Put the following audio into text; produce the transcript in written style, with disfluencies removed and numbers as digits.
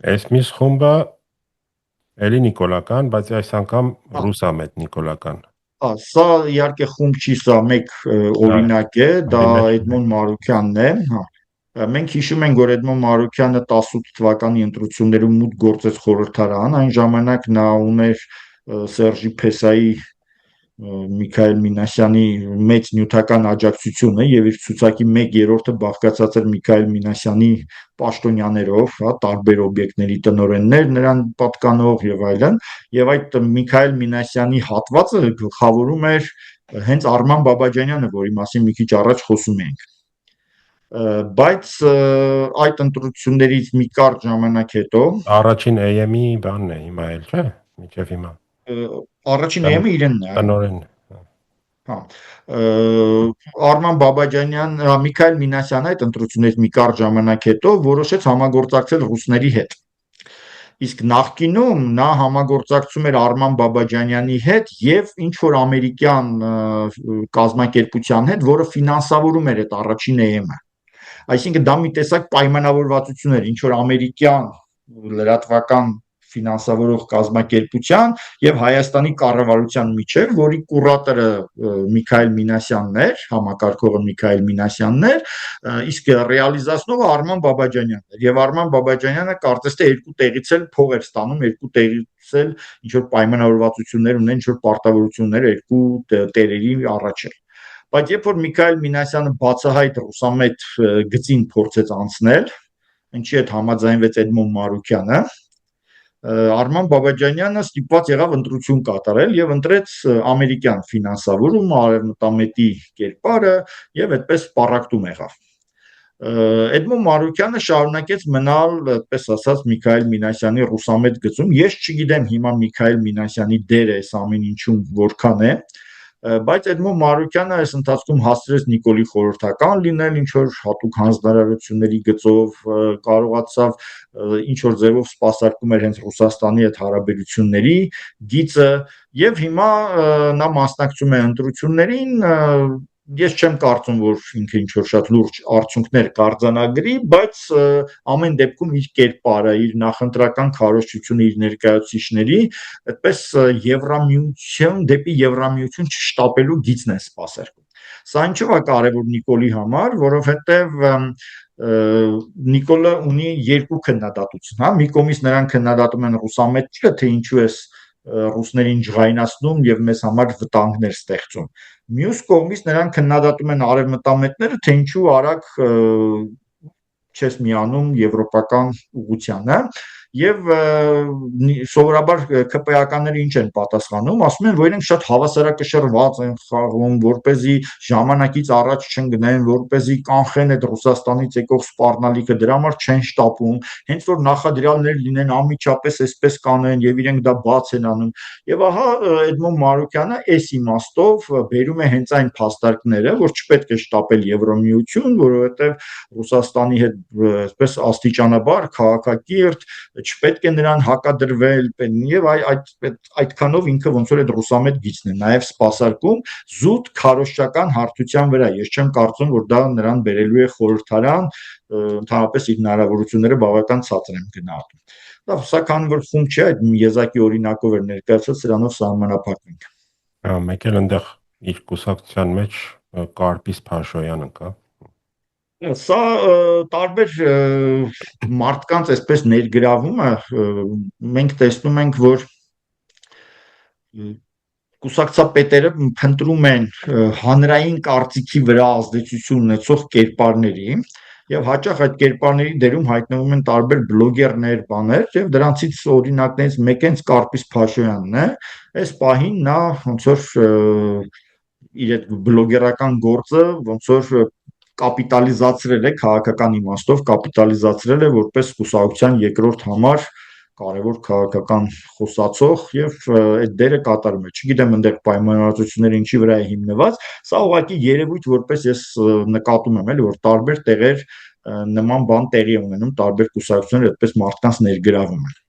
Այս մյուս խումբը էլի նիկոլական, բայց այս անգամ ռուսամետ նիկոլական։ Սա իհարկե խումբ չի, սա մեկ օրինակ է, դա Արի մեջ Էդմոն Մարուքյանն է, Մենք հիշում ենք, որ Էդմոն Մարուքյանը 18 թվականի ընտրություններում մուտք գործեց խորհրդարան, այն ժամանակ նա ուներ Սերժի Փեսայի, Միքայել Մինասյանի մեծ նյութական աջակցությունը եւ իր ցուցակի 1/3-ը բաղկացած էր Միքայել Մինասյանի պաշտոնյաներով, տարբեր օբյեկտների տնօրեններ նրան պատկանող եւ այլն, եւ այդ Միքայել Մինասյանի հատվածը գլխավորում էր հենց Արման Բաբաջանյանը, որի մասին մի քիչ առաջ խոսում էինք։ Բայց այդ ընտրություններից մի կարճ ժամանակ հետո Առաջին AM-ի բանն է հիմա էլ, չէ՞, մինչև հիմա։ առաջին AM-ը իրենն է, այո։ Տնօրեն։ Հա, Արման Բաբաջանյան, Միքայել Մինասյանը այդ ընտրությունից մի կարճ ժամանակ հետո որոշեց համագործակցել ռուսների հետ։ Իսկ նախկինում նա համագործակցում էր Արման Բաբաջանյանի հետ եւ ինչ որ ամերիկյան կազմակերպության հետ, որը ֆինանսավորում էր այդ առաջին AM-ը։ Այսինքն դա մի տեսակ պայմանավորվածություն էր ինչ որ ամերիկյան լրատվական ֆինանսավորող կազմակերպության եւ Հայաստանի կառավարության միջև, որի կուրատորը Միքայել Մինասյանն էր, համակարգողը Միքայել Մինասյանն էր, իսկ ռեալիզացնողը Արման Բաբաջանյանն էր։ Եվ Արման Բաբաջանյանը կարծես թե երկու տեղից էլ փող էր ստանում, երկու տեղից էլ ինչ որ պայմանավորվածություններ ունեն, ինչ որ պարտավորություններ երկու տերերի առաջ էր։ Բայց երբ որ Միքայել Մինասյանը բացահայտ ռուսամետ գծին փորձեց անցնել, ինչի հետ համաձայնվեց Էդմոն Մարուքյանը, Արման Բաբաջանյանը ստիպված եղավ ընտրություն կատարել եւ ընտրեց ամերիկյան ֆինանսավորում, արևմտամետի կերպարը եւ այդպես պառակտում եղավ։ Էդմոն Մարուքյանը շարունակեց մնալ, այդպես ասած, Միքայել Մինասյանի ռուսամետ գծում։ Ես չգիտեմ հիմա Միքայել Մինասյանի դերը այս ամեն ինչում որքան է, բայց Էդմոն Մարուքյանը այս ընթացքում հասցրեց Նիկոլի խորհրդական լինել, ինչ որ հատուկ հանձնարարությունների գծով, կարողացավ ինչ որ ձևով սպասարկում էր հենց Ռուսաստանի հետ հարաբերությունների գիծը եւ հիմա նա մասնակցում է ընտրություններին, ես չեմ կարծում, որ ինքը ինչ որ շատ լուրջ արդյունքներ կարձանագրի, բայց ամեն դեպքում իր կերպարը, իր նախընտրական քարոզչությունը իր ներկայացուցիչների, այդպես Եվրամիություն դեպի Եվրամիություն չշտապելու գիծն է սպասարկում։ Սա ինչու է կարևոր Նիկոլի համար, որովհետև Նիկոլը ունի երկու քննադատություն, հա, մի կողմից նրան քննադատում են ռուսամետները, թե ինչու էս ռուսներին ջղայնացնում եւ մեզ համար վտանգներ ստեղծում։ Մյուս կողմից նրան քննադատում են արևմտամետները, թե ինչու արագ չես միանում եվրոպական ուղղությանը եւ սովորաբար ԿՊԱ-ականները ինչ են պատասխանում, ասում են, որ իրենք շատ հավասարակշռված են խաղում, որպեսզի ժամանակից առաջ չընկնեն, որպեսզի կանխեն այդ Ռուսաստանից եկող սպառնալիքը, դրա համար չեն շտապում, հենց որ նախադրյալներ լինեն անմիջապես այսպես կանեն եւ իրենք դա բաց են անում։ Եվ ահա Էդմոն Մարուքյանը այս իմաստով բերում է հենց այն փաստարկները, որ չպետք է շտապել Եվրոմիություն, որովհետեւ Ռուսաստանի հետ այսպես աստիճանաբար քաղաքակիրթ չպետք է նրան հակադրվել եւ այդքանով ինքը ոնց որ այդ ռուսամետ գիծն է նաեւ սպասարկում զուտ քարոզչական հարթության վրա։ Ես չեմ կարծում, որ դա նրան բերելու է խորհրդարան, ընդհանրապես իր հնարավորությունները բավական ցածր են գնահատում։ Լավ, սա քանի որ խումբ չէ, այդ եզակի օրինակով էր ներկայացած, սրանով սահմանափակվենք։ Մեկ էլ այնտեղ իր կուսակցության մեջ Կարպիս Փաշոյանը կա։ Սա տարբեր մարդկանց այսպես ներգրավումը մենք տեսնում ենք, որ կուսակցապետերը փնտրում են հանրային կարծիքի վրա ազդեցություն ունեցող կերպարների եւ հաճախ այդ կերպարների դերում հայտնվում են տարբեր բլոգերներ, բաներ եւ դրանցից օրինակներից մեկը հենց Կարպիս Փաշոյանն է։ Այս պահին նա ոնց որ իր այդ բլոգերական գործը ոնց որ կապիտալիզացրել է քաղաքական իմաստով, կապիտալիզացրել է որպես կուսակցության երկրորդ համար կարևոր քաղաքական խոսացող եւ այդ դերը կատարում է։ Չգիտեմ այնտեղ պայմանավորվածությունները ինչի վրա է հիմնված, սա ուղղակի երևույթ, որպես ես նկատում եմ, էլի որ տարբեր տեղեր նման բան տեղի ունենում, տարբեր կուսակցություններ այդպես մարդկանց ներգրավում են։